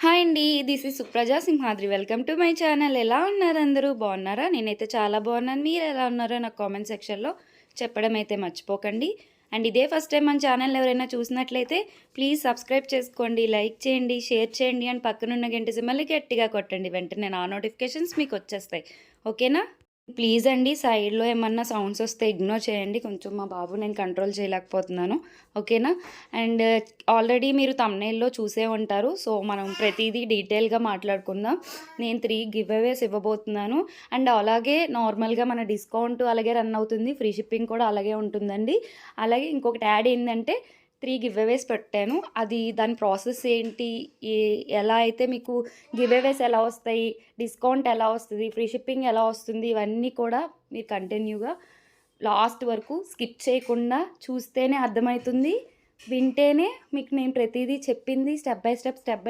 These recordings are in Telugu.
హాయ్ అండి. This is Supraja Simhadri. Welcome to my channel. ఎలా ఉన్నారు అందరూ? బాగున్నారా? నేనైతే చాలా బాగున్నాను. మీరు ఎలా ఉన్నారో నాకు కామెంట్ సెక్షన్‌లో చెప్పడం అయితే మర్చిపోకండి. అండ్ ఇదే ఫస్ట్ టైం మన ఛానల్ ఎవరైనా చూసినట్లయితే ప్లీజ్ సబ్స్క్రైబ్ చేసుకోండి, లైక్ చేయండి, షేర్ చేయండి అండ్ పక్కనున్న గంట సింబల్ని గట్టిగా కొట్టండి. వెంటనే నా నోటిఫికేషన్స్ మీకు వచ్చేస్తాయి. ఓకేనా? ప్లీజ్ అండి సైడ్‌లో ఏమన్నా సౌండ్స్ వస్తే ఇగ్నోర్ చేయండి. కొంచెం మా బాబు నేను కంట్రోల్ చేయలేకపోతున్నాను. ఓకేనా? అండ్ ఆల్రెడీ మీరు థంబ్‌నెయిల్‌లో చూసే ఉంటారు. సో, మనం ప్రతీదీ డీటెయిల్‌గా మాట్లాడుకుందాం. నేను 3 గివ్ అవేస్ ఇవ్వబోతున్నాను. అండ్ అలాగే నార్మల్‌గా మన డిస్కౌంట్ అలాగే రన్ అవుతుంది. ఫ్రీ షిప్పింగ్ కూడా అలాగే ఉంటుందండి. అలాగే ఇంకొకటి యాడ్ ఏందంటే 3 గివ్ అవేస్ పెట్టాను. అది దాని ప్రాసెస్ ఏంటి? ఏ ఎలా అయితే మీకు గివ్ అవేస్ ఎలా వస్తాయి? డిస్కౌంట్ ఎలా వస్తది? ఫ్రీ షిప్పింగ్ ఎలా వస్తుంది? ఇవన్నీ కూడా మీరు కంటిన్యూగా లాస్ట్ వరకు స్కిప్ చేయకుండా చూస్తేనే అర్థమవుతుంది. వింటేనే మీకు నేను ప్రతీదీ చెప్పింది స్టెప్ బై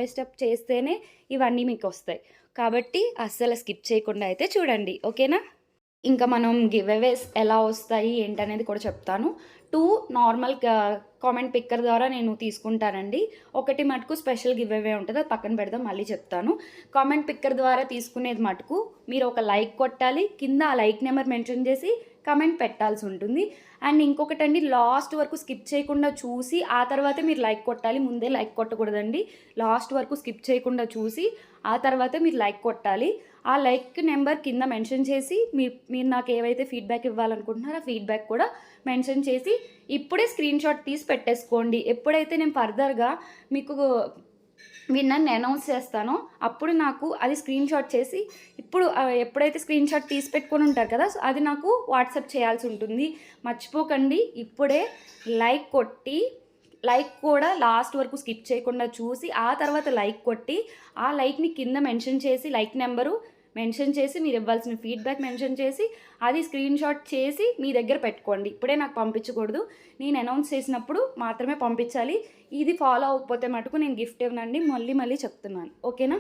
స్టెప్ చేస్తేనే ఇవన్నీ మీకొస్తాయి. కాబట్టి అస్సలు స్కిప్ చేయకుండా అయితే చూడండి. ఓకేనా? ఇంకా మనం గివ్ అవేస్ ఎలా వస్తాయి ఏంటనేది కూడా చెప్తాను. 2 నార్మల్ కామెంట్ పిక్కర్ ద్వారా నేను తీసుకుంటానండి. ఒకటి మటుకు స్పెషల్ గివ్ అవే ఉంటది. అది పక్కన పెడదాం మళ్ళీ చెప్తాను. కామెంట్ పిక్కర్ ద్వారా తీసుకునేది మటుకు మీరు ఒక లైక్ కొట్టాలి. కింద ఆ లైక్ నెంబర్ మెన్షన్ చేసి కమెంట్ పెట్టాల్సి ఉంటుంది. అండ్ ఇంకొకటండి లాస్ట్ వరకు స్కిప్ చేయకుండా చూసి ఆ తర్వాతే మీరు లైక్ కొట్టాలి. ముందే లైక్ కొట్టకూడదండి. లాస్ట్ వరకు స్కిప్ చేయకుండా చూసి ఆ తర్వాతే మీరు లైక్ కొట్టాలి. ఆ లైక్ నెంబర్ కింద మెన్షన్ చేసి మీరు నాకు ఏవైతే ఫీడ్బ్యాక్ ఇవ్వాలనుకుంటున్నారో ఆ ఫీడ్బ్యాక్ కూడా మెన్షన్ చేసి ఇప్పుడే స్క్రీన్‌షాట్ తీసి పెట్టేసుకోండి. ఎప్పుడైతే నేను ఫర్దర్‌గా మీకు విన్నర్‌ని అనౌన్స్ చేస్తానో అప్పుడు నాకు అది స్క్రీన్‌షాట్ చేసి ఇప్పుడు ఎప్పుడైతే స్క్రీన్‌షాట్ తీసి పెట్టుకొని ఉంటారు కదా! సో, అది నాకు వాట్సాప్ చేయాల్సి ఉంటుంది. మర్చిపోకండి ఇప్పుడే లైక్ కొట్టి లైక్ కూడా లాస్ట్ వరకు స్కిప్ చేయకుండా చూసి ఆ తర్వాత లైక్ కొట్టి ఆ లైక్‌ని కింద మెన్షన్ చేసి లైక్ నెంబరు మెన్షన్ చేసి మీరు ఇవ్వాల్సిన ఫీడ్బ్యాక్ మెన్షన్ చేసి అది స్క్రీన్‌షాట్ చేసి మీ దగ్గర పెట్టుకోండి. ఇప్పుడే నాకు పంపించకూడదు. నేను అనౌన్స్ చేసినప్పుడు మాత్రమే పంపించాలి. ఇది ఫాలో అవ్వకపోతే మటుకు నేను గిఫ్ట్ ఇవ్వనండి. మళ్ళీ మళ్ళీ చెప్తున్నాను. ఓకేనా?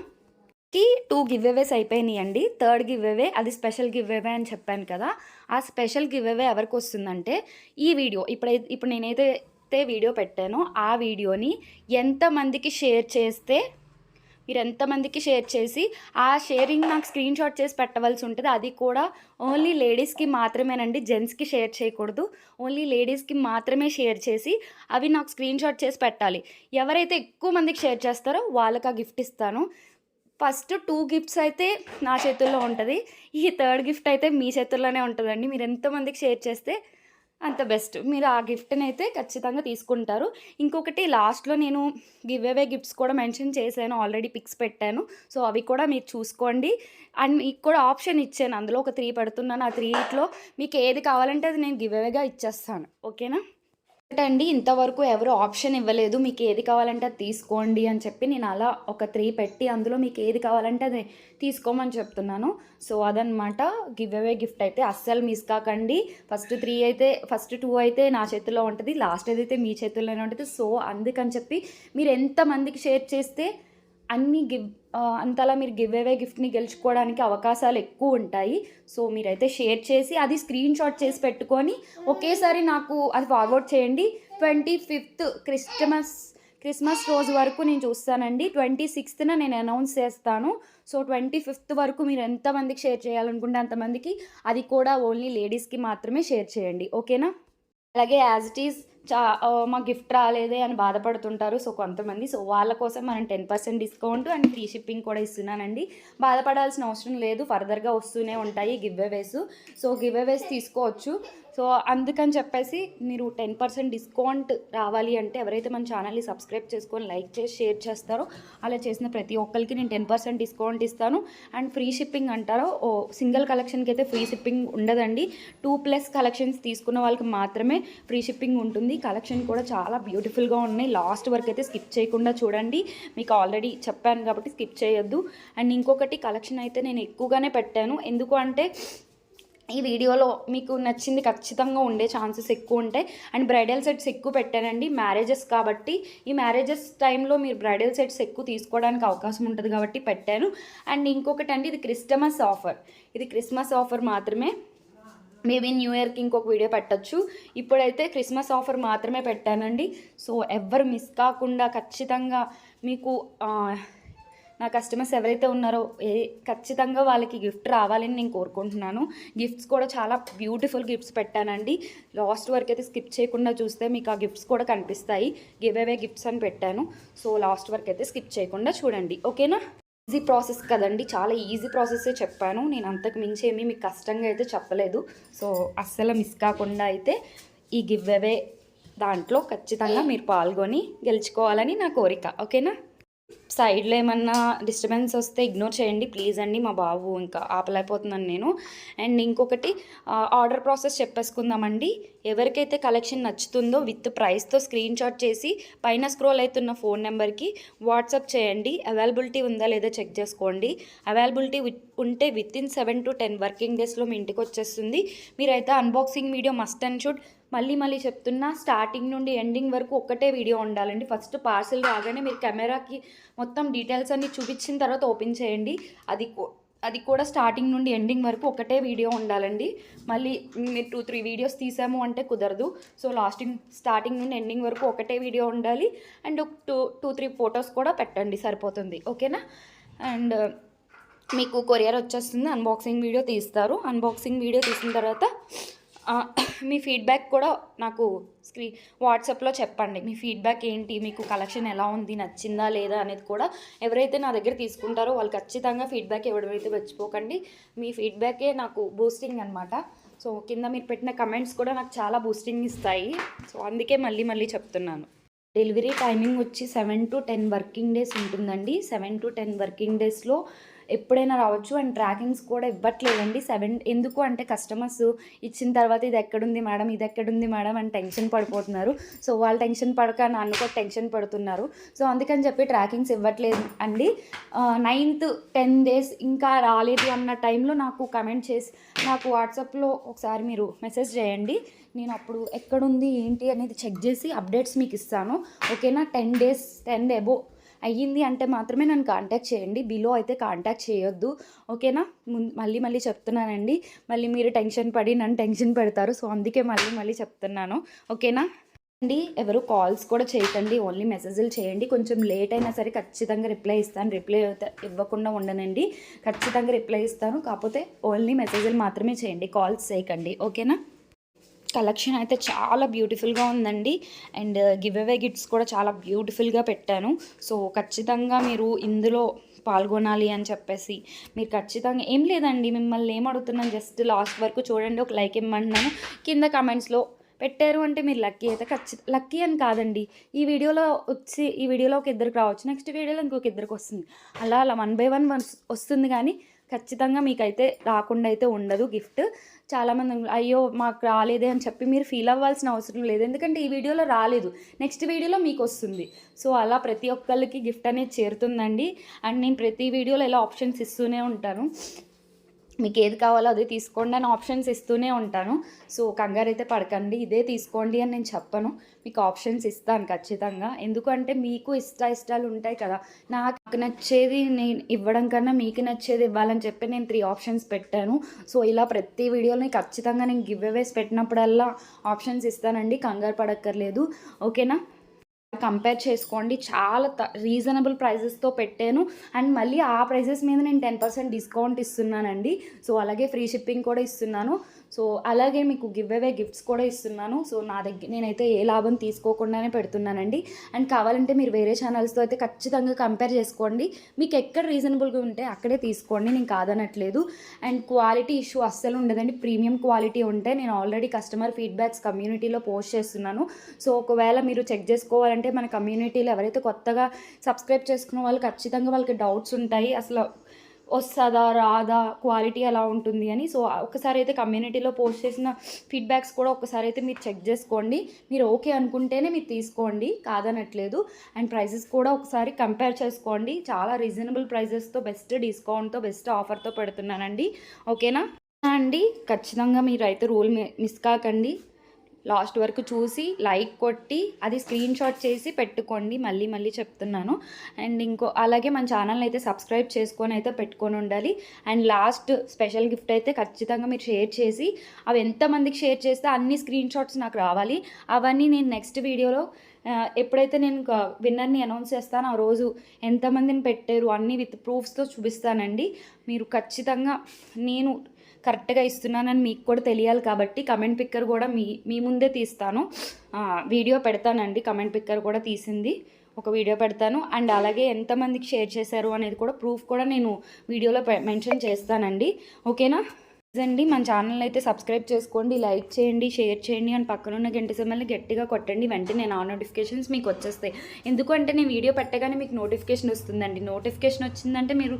2 గివ్ అవేస్ అయిపోయినాయండి. థర్డ్ గివ్ అవే అది స్పెషల్ గివ్ అవే అని చెప్పాను కదా! ఆ స్పెషల్ గివ్ అవే ఎవరికొస్తుందంటే ఈ వీడియో ఇప్పుడు నేనైతే వీడియో పెట్టానో ఆ వీడియోని ఎంతమందికి షేర్ చేస్తే మీరు ఎంతమందికి షేర్ చేసి ఆ షేరింగ్ నాకు స్క్రీన్‌షాట్ చేసి పెట్టవలసి ఉంటది. అది కూడా ఓన్లీ లేడీస్‌కి మాత్రమేనండి. జెంట్స్‌కి షేర్ చేయకూడదు. ఓన్లీ లేడీస్‌కి మాత్రమే షేర్ చేసి అవి నాకు స్క్రీన్‌షాట్ చేసి పెట్టాలి. ఎవరైతే ఎక్కువ మందికి షేర్ చేస్తారో వాళ్ళకి ఆ గిఫ్ట్ ఇస్తాను. ఫస్ట్ 2 గిఫ్ట్స్ అయితే నా చేతుల్లో ఉంటది. ఈ థర్డ్ గిఫ్ట్ అయితే మీ చేతుల్లోనే ఉంటదండి. మీరు ఎంతమందికి షేర్ చేస్తే అంత బెస్ట్. మీరు ఆ గిఫ్ట్‌నైతే ఖచ్చితంగా తీసుకుంటారు. ఇంకొకటి లాస్ట్‌లో నేను గివ్ అవే గిఫ్ట్స్ కూడా మెన్షన్ చేశాను. ఆల్రెడీ పిక్స్ పెట్టాను. సో, అవి కూడా మీరు చూసుకోండి. అండ్ మీకు కూడా ఆప్షన్ ఇచ్చాను. అందులో ఒక 3 పెడుతున్నాను. ఆ 3 మీకు ఏది కావాలంటే అది నేను గివ్ అవేగా ఇచ్చేస్తాను. ఓకేనా? ఒకటండి ఇంతవరకు ఎవరు ఆప్షన్ ఇవ్వలేదు. మీకు ఏది కావాలంటే అది తీసుకోండి అని చెప్పి నేను అలా ఒక 3 పెట్టి అందులో మీకు ఏది కావాలంటే అది తీసుకోమని చెప్తున్నాను. సో, అదనమాట గివ్ అవే గిఫ్ట్ అయితే అస్సలు మిస్ కాకండి. ఫస్ట్ 2 అయితే నా చేతుల్లో ఉంటది. లాస్ట్ ఏదైతే మీ చేతుల్లోనే ఉంటది. సో, అందుకని చెప్పి మీరు ఎంతమందికి షేర్ చేస్తే అంతలా మీరు గివ్ అవే గిఫ్ట్‌ని గెలుచుకోవడానికి అవకాశాలు ఎక్కువుంటాయి. సో, మీరైతే షేర్ చేసి అది స్క్రీన్‌షాట్ చేసి పెట్టుకొని ఒకేసారి నాకు అది ఫార్వర్డ్ చేయండి. 25థ్ క్రిస్మస్ రోజు వరకు నేను చూస్తానండి. 26థ్‌న నేను అనౌన్స్ చేస్తాను. సో, 25థ్ వరకు మీరు ఎంతమందికి షేర్ చేయాలనుకుంటే అంతమందికి అది కూడా ఓన్లీ లేడీస్‌కి మాత్రమే షేర్ చేయండి. ఓకేనా? అలాగే యాజ్ ఇట్ ఈజ్ మాకు గిఫ్ట్ రాలేదే అని బాధపడుతుంటారు. సో, కొంతమంది. సో, వాళ్ళ కోసం మనం 10% డిస్కౌంట్ అండ్ ఫ్రీ షిప్పింగ్ కూడా ఇస్తున్నానండి. బాధపడాల్సిన అవసరం లేదు. ఫర్దర్‌గా వస్తూనే ఉంటాయి గివ్ అవేస్. సో, గివ్ అవేస్ తీసుకోవచ్చు. సో, అందుకని చెప్పేసి మీరు 10% డిస్కౌంట్ రావాలి అంటే ఎవరైతే మన ఛానల్‌ని సబ్స్క్రైబ్ చేసుకొని, లైక్ చేసి, షేర్ చేస్తారో అలా చేసిన ప్రతి ఒక్కరికి నేను 10% డిస్కౌంట్ ఇస్తాను. అండ్ ఫ్రీ షిప్పింగ్ అంటారో సింగిల్ కలెక్షన్‌కి అయితే ఫ్రీ షిప్పింగ్ ఉండదండి. 2+ కలెక్షన్స్ తీసుకున్న వాళ్ళకి మాత్రమే ఫ్రీ షిప్పింగ్ ఉంటుంది. కలెక్షన్ కూడా చాలా బ్యూటిఫుల్‌గా ఉన్నాయి. లాస్ట్ వరకు అయితే స్కిప్ చేయకుండా చూడండి. మీకు ఆల్రెడీ చెప్పాను కాబట్టి స్కిప్ చేయొద్దు. అండ్ ఇంకొకటి కలెక్షన్ అయితే నేను ఎక్కువగానే పెట్టాను. ఎందుకు అంటే ఈ వీడియోలో మీకు నచ్చింది ఖచ్చితంగా ఉండే ఛాన్సెస్ ఎక్కువ ఉంటాయి. అండ్ బ్రైడల్ సెట్స్ ఎక్కువ పెట్టానండి. మ్యారేజెస్ కాబట్టి ఈ మ్యారేజెస్ టైంలో మీరు బ్రైడల్ సెట్స్ ఎక్కువ తీసుకోవడానికి అవకాశం ఉంటుంది కాబట్టి పెట్టాను. అండ్ ఇంకొకటండి ఇది క్రిస్టమస్ ఆఫర్. ఇది క్రిస్మస్ ఆఫర్ మాత్రమే. మేబీ న్యూ ఇయర్‌కి ఇంకొక వీడియో పెట్టొచ్చు. ఇప్పుడైతే క్రిస్మస్ ఆఫర్ మాత్రమే పెట్టానండి. సో, ఎవ్వరు మిస్ కాకుండా ఖచ్చితంగా మీకు నా కస్టమర్స్ ఎవరైతే ఉన్నారో ఖచ్చితంగా వాళ్ళకి గిఫ్ట్ రావాలని నేను కోరుకుంటున్నాను. గిఫ్ట్స్ కూడా చాలా బ్యూటిఫుల్ గిఫ్ట్స్ పెట్టానండి. లాస్ట్ వరకు అయితే స్కిప్ చేయకుండా చూస్తే మీకు ఆ గిఫ్ట్స్ కూడా కనిపిస్తాయి. గివ్ అవే గిఫ్ట్స్ అని పెట్టాను. సో లాస్ట్ వరకు అయితే స్కిప్ చేయకుండా చూడండి, ఓకేనా? ఈజీ ప్రాసెస్ కదండి, చాలా ఈజీ ప్రాసెస్సే చెప్పాను. నేను అంతకు మించి ఏమీ మీకు కష్టంగా అయితే చెప్పలేదు. సో అస్సలు మిస్ కాకుండా అయితే ఈ గివ్ అవే దాంట్లో ఖచ్చితంగా మీరు పాల్గొని గెలుచుకోవాలని నా కోరిక, ఓకేనా? సైడ్లో ఏమన్నా డిస్టర్బెన్స్ వస్తే ఇగ్నోర్ చేయండి ప్లీజ్ అండి. మా బాబు ఇంకా ఆపలేకపోతున్నాను నేను. అండ్ ఇంకొకటి ఆర్డర్ ప్రాసెస్ చెప్పేసుకుందామండి. ఎవరికైతే కలెక్షన్ నచ్చుతుందో విత్ ప్రైస్తో స్క్రీన్ షాట్ చేసి పైన స్క్రోల్ అవుతున్న ఫోన్ నెంబర్కి వాట్సాప్ చేయండి. అవైలబిలిటీ ఉందా లేదా చెక్ చేసుకోండి. అవైలబిలిటీ ఉంటే విత్ ఇన్ 7 to 10 వర్కింగ్ డేస్లో మీ ఇంటికి వచ్చేస్తుంది. మీరైతే unboxing video must and should. మళ్ళీ చెప్తున్నా, స్టార్టింగ్ నుండి ఎండింగ్ వరకు ఒక్కటే వీడియో ఉండాలండి. ఫస్ట్ పార్సిల్ రాగానే మీరు కెమెరాకి మొత్తం డీటెయిల్స్ అన్నీ చూపించిన తర్వాత ఓపెన్ చేయండి. అది కూడా స్టార్టింగ్ నుండి ఎండింగ్ వరకు ఒకటే వీడియో ఉండాలండి. మళ్ళీ మీరు 2-3 వీడియోస్ తీసాము అంటే కుదరదు. సో స్టార్టింగ్ నుండి ఎండింగ్ వరకు ఒకటే వీడియో ఉండాలి. అండ్ 2-3 ఫొటోస్ కూడా పెట్టండి, సరిపోతుంది, ఓకేనా? అండ్ మీకు కొరియర్ వచ్చేస్తుంది. అన్బాక్సింగ్ వీడియో తీస్తారు. అన్బాక్సింగ్ వీడియో తీసిన తర్వాత మీ ఫీడ్బ్యాక్ కూడా నాకు వాట్సాప్లో చెప్పండి. మీ ఫీడ్బ్యాక్ ఏంటి, మీకు కలెక్షన్ ఎలా ఉంది, నచ్చిందా లేదా అనేది కూడా ఎవరైతే నా దగ్గర తీసుకుంటారో వాళ్ళు ఖచ్చితంగా ఫీడ్బ్యాక్ ఇవ్వడం అయితే మర్చిపోకండి. మీ ఫీడ్బ్యాకే నాకు బూస్టింగ్ అనమాట. సో కింద మీరు పెట్టిన కమెంట్స్ కూడా నాకు చాలా బూస్టింగ్ ఇస్తాయి. సో అందుకే మళ్ళీ చెప్తున్నాను. డెలివరీ టైమింగ్ వచ్చి 7 to 10 వర్కింగ్ డేస్ ఉంటుందండి. 7 to 10 వర్కింగ్ డేస్లో ఎప్పుడైనా రావచ్చు. అండ్ ట్రాకింగ్స్ కూడా ఇవ్వట్లేదండి. ఎందుకు అంటే కస్టమర్స్ ఇచ్చిన తర్వాత ఇది ఎక్కడుంది మేడం, ఇది ఎక్కడుంది మేడం అని టెన్షన్ పడిపోతున్నారు. సో వాళ్ళు టెన్షన్ పడక నన్ను కూడా టెన్షన్ పడుతున్నారు. సో అందుకని చెప్పి ట్రాకింగ్స్ ఇవ్వట్లేదు అండి. 9th 10 days ఇంకా రాలేదు అన్న టైంలో నాకు కమెంట్ చేసి నాకు వాట్సాప్లో ఒకసారి మీరు మెసేజ్ చేయండి. నేను అప్పుడు ఎక్కడుంది ఏంటి అనేది చెక్ చేసి అప్డేట్స్ మీకు ఇస్తాను, ఓకేనా? 10 days 10 above అయ్యింది అంటే మాత్రమే నన్ను కాంటాక్ట్ చేయండి. బిలో అయితే కాంటాక్ట్ చేయొద్దు, ఓకేనా? మళ్ళీ చెప్తున్నానండి. మళ్ళీ మీరు టెన్షన్ పడి నన్ను టెన్షన్ పెడతారు. సో అందుకే మళ్ళీ చెప్తున్నాను, ఓకేనా అండి? ఎవరు కాల్స్ కూడా చేయకండి, ఓన్లీ మెసేజ్లు చేయండి. కొంచెం లేట్ అయినా సరే ఖచ్చితంగా రిప్లై ఇస్తాను. రిప్లై ఇవ్వకుండా ఉండనండి, ఖచ్చితంగా రిప్లై ఇస్తాను. కాకపోతే ఓన్లీ మెసేజ్లు మాత్రమే చేయండి, కాల్స్ చేయకండి, ఓకేనా? కలెక్షన్ అయితే చాలా బ్యూటిఫుల్గా ఉందండి. అండ్ గివ్ అవే గిఫ్ట్స్ కూడా చాలా బ్యూటిఫుల్గా పెట్టాను. సో ఖచ్చితంగా మీరు ఇందులో పాల్గొనాలి అని చెప్పేసి మీరు ఖచ్చితంగా ఏం లేదండి, మిమ్మల్ని ఏం అడుగుతున్నాను, జస్ట్ లాస్ట్ వరకు చూడండి, ఒక లైక్ ఇవ్వమంటున్నాను. కింద కమెంట్స్లో పెట్టారు అంటే మీరు లక్కీ అయితే లక్కీ అని కాదండి. ఈ వీడియోలో ఒక ఇద్దరికి రావచ్చు, నెక్స్ట్ వీడియోలో ఇంకొక ఇద్దరికి వస్తుంది. అలా 1 by 1 వస్తుంది. కానీ ఖచ్చితంగా మీకైతే రాకుండా అయితే ఉండదు గిఫ్ట్. చాలామంది అయ్యో మాకు రాలేదే అని చెప్పి మీరు ఫీల్ అవ్వాల్సిన అవసరం లేదు. ఎందుకంటే ఈ వీడియోలో రాలేదు, నెక్స్ట్ వీడియోలో మీకు వస్తుంది. సో అలా ప్రతి ఒక్కరికి గిఫ్ట్ అనేది చేరుతుందండి. అండ్ నేను ప్రతి వీడియోలో ఇలా ఆప్షన్స్ ఇస్తూనే ఉంటాను. మీకు ఏది కావాలో అదే తీసుకోండి అని ఆప్షన్స్ ఇస్తూనే ఉంటాను. సో కంగారు అయితే పడకండి, ఇదే తీసుకోండి అని నేను చెప్పను, మీకు ఆప్షన్స్ ఇస్తాను ఖచ్చితంగా. ఎందుకంటే మీకు ఇష్టాలు ఉంటాయి కదా, నాకు నచ్చేది నేను ఇవ్వడం కన్నా మీకు నచ్చేది ఇవ్వాలని చెప్పి నేను 3 ఆప్షన్స్ పెట్టాను. సో ఇలా ప్రతి వీడియోని ఖచ్చితంగా నేను గివ్ అవేస్ పెట్టినప్పుడల్లా ఆప్షన్స్ ఇస్తానండి, కంగారు పడక్కర్లేదు, ఓకేనా? కంపేర్ చేసుకోండి. చాలా రీజనబుల్ ప్రైజెస్తో పెట్టాను. అండ్ మళ్ళీ ఆ ప్రైజెస్ మీద నేను 10% డిస్కౌంట్ ఇస్తున్నానండి. సో అలాగే ఫ్రీ షిప్పింగ్ కూడా ఇస్తున్నాను. సో అలాగే మీకు గివ్ అవే గిఫ్ట్స్ కూడా ఇస్తున్నాను. సో నేనైతే ఏ లాభం తీసుకోకుండానే పెడుతున్నానండి. అండ్ కావాలంటే మీరు వేరే ఛానల్స్తో అయితే ఖచ్చితంగా కంపేర్ చేసుకోండి. మీకు ఎక్కడ రీజనబుల్గా ఉంటే అక్కడే తీసుకోండి, నేను కాదనట్లేదు. అండ్ క్వాలిటీ ఇష్యూ అస్సలు ఉండదండి. ప్రీమియం క్వాలిటీ ఉంటే నేను ఆల్రెడీ కస్టమర్ ఫీడ్బ్యాక్స్ కమ్యూనిటీలో పోస్ట్ చేస్తున్నాను. సో ఒకవేళ మీరు చెక్ చేసుకోవాలంటే మన కమ్యూనిటీలో ఎవరైతే కొత్తగా సబ్స్క్రైబ్ చేసుకున్న వాళ్ళు ఖచ్చితంగా వాళ్ళకి డౌట్స్ ఉంటాయి, అసలు వస్తుందా రాదా, క్వాలిటీ ఎలా ఉంటుంది అని. సో ఒకసారి అయితే కమ్యూనిటీలో పోస్ట్ చేసిన ఫీడ్బ్యాక్స్ కూడా ఒకసారి అయితే మీరు చెక్ చేసుకోండి. మీరు ఓకే అనుకుంటేనే మీరు తీసుకోండి, కాదనట్లేదు. అండ్ ప్రైజెస్ కూడా ఒకసారి కంపేర్ చేసుకోండి. చాలా రీజనబుల్ ప్రైజెస్తో బెస్ట్ డిస్కౌంట్తో బెస్ట్ ఆఫర్తో పెడుతున్నానండి, ఓకేనా అండి? ఖచ్చితంగా మీరు అయితే రూల్ మిస్ కాకండి. లాస్ట్ వరకు చూసి లైక్ కొట్టి అది స్క్రీన్ షాట్ చేసి పెట్టుకోండి, మళ్ళీ చెప్తున్నాను. అండ్ అలాగే మన ఛానల్ని అయితే సబ్స్క్రైబ్ చేసుకొని అయితే పెట్టుకొని ఉండాలి. అండ్ లాస్ట్ స్పెషల్ గిఫ్ట్ అయితే ఖచ్చితంగా మీరు షేర్ చేసి అవి ఎంతమందికి షేర్ చేస్తే అన్ని స్క్రీన్ షాట్స్ నాకు రావాలి. అవన్నీ నేను నెక్స్ట్ వీడియోలో ఎప్పుడైతే నేను విన్నర్ని అనౌన్స్ చేస్తానో ఆ రోజు ఎంతమందిని పెట్టారు అన్నీ విత్ ప్రూఫ్స్తో చూపిస్తానండి. మీరు ఖచ్చితంగా నేను కరెక్ట్గా ఇస్తున్నానని మీకు కూడా తెలియాలి కాబట్టి కమెంట్ పిక్కర్ కూడా మీ ముందే తీస్తాను, వీడియో పెడతానండి. కమెంట్ పిక్కర్ కూడా తీసింది ఒక వీడియో పెడతాను. అండ్ అలాగే ఎంతమందికి షేర్ చేశారు అనేది కూడా ప్రూఫ్ కూడా నేను వీడియోలో మెన్షన్ చేస్తానండి. ఓకేనా అండి. మన ఛానల్ అయితే సబ్స్క్రైబ్ చేసుకోండి, లైక్ చేయండి, షేర్ చేయండి అండ్ పక్కనున్న గంట సింబల్ని గట్టిగా కొట్టండి. వెంటనే నా నోటిఫికేషన్స్ మీకు వచ్చేస్తాయి. ఎందుకంటే నేను వీడియో పెట్టగానే మీకు నోటిఫికేషన్ వస్తుందండి. నోటిఫికేషన్ వచ్చిందంటే మీరు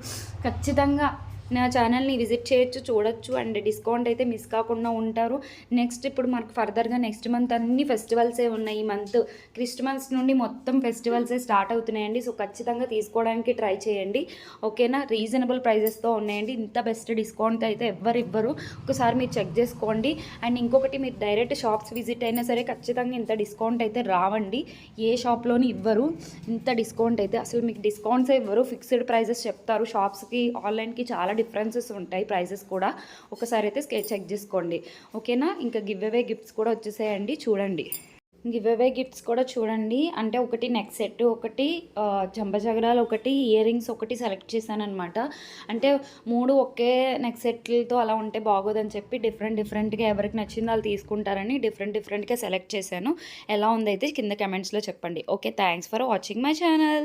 ఖచ్చితంగా నా ఛానల్ని విజిట్ చేయొచ్చు, చూడొచ్చు అండ్ డిస్కౌంట్ అయితే మిస్ కాకుండా ఉంటారు. నెక్స్ట్ ఇప్పుడు మనకు ఫర్దర్గా నెక్స్ట్ మంత్ అన్ని ఫెస్టివల్సే ఉన్నాయి. ఈ మంత్ క్రిస్మస్ నుండి మొత్తం ఫెస్టివల్సే స్టార్ట్ అవుతున్నాయండి. సో ఖచ్చితంగా తీసుకోవడానికి ట్రై చేయండి. ఓకేనా, రీజనబుల్ ప్రైజెస్తో ఉన్నాయండి. ఇంత బెస్ట్ డిస్కౌంట్ అయితే ఎవ్వరు ఇవ్వరు. ఒకసారి మీరు చెక్ చేసుకోండి. అండ్ ఇంకొకటి, మీరు డైరెక్ట్ షాప్స్ విజిట్ అయినా సరే ఖచ్చితంగా ఇంత డిస్కౌంట్ అయితే రావండి. ఏ షాప్లోని ఇవ్వరు ఇంత డిస్కౌంట్ అయితే. అసలు మీకు డిస్కౌంట్సే ఇవ్వరు, ఫిక్స్డ్ ప్రైజెస్ చెప్తారు. షాప్స్కి ఆన్లైన్కి చాలా డిఫరెన్సెస్ ఉంటాయి ప్రైజెస్ కూడా. ఒకసారి అయితే చెక్ చేసుకోండి. ఓకేనా, ఇంకా గివ్ అవే గిఫ్ట్స్ కూడా వచ్చేసాయండి, చూడండి. గివ్ అవే గిఫ్ట్స్ కూడా చూడండి. అంటే ఒకటి నెక్ సెట్, ఒకటి జంబజగరాలు, ఒకటి ఇయర్ రింగ్స్ ఒకటి సెలెక్ట్ చేశానమాట. అంటే 3 ఒకే నెక్ సెట్లతో అలా ఉంటే బాగోదని చెప్పి డిఫరెంట్గా ఎవరికి నచ్చిందో వాళ్ళు తీసుకుంటారని డిఫరెంట్గా సెలెక్ట్ చేశాను. ఎలా ఉందైతే కింద కమెంట్స్లో చెప్పండి. Okay, thanks for watching my channel.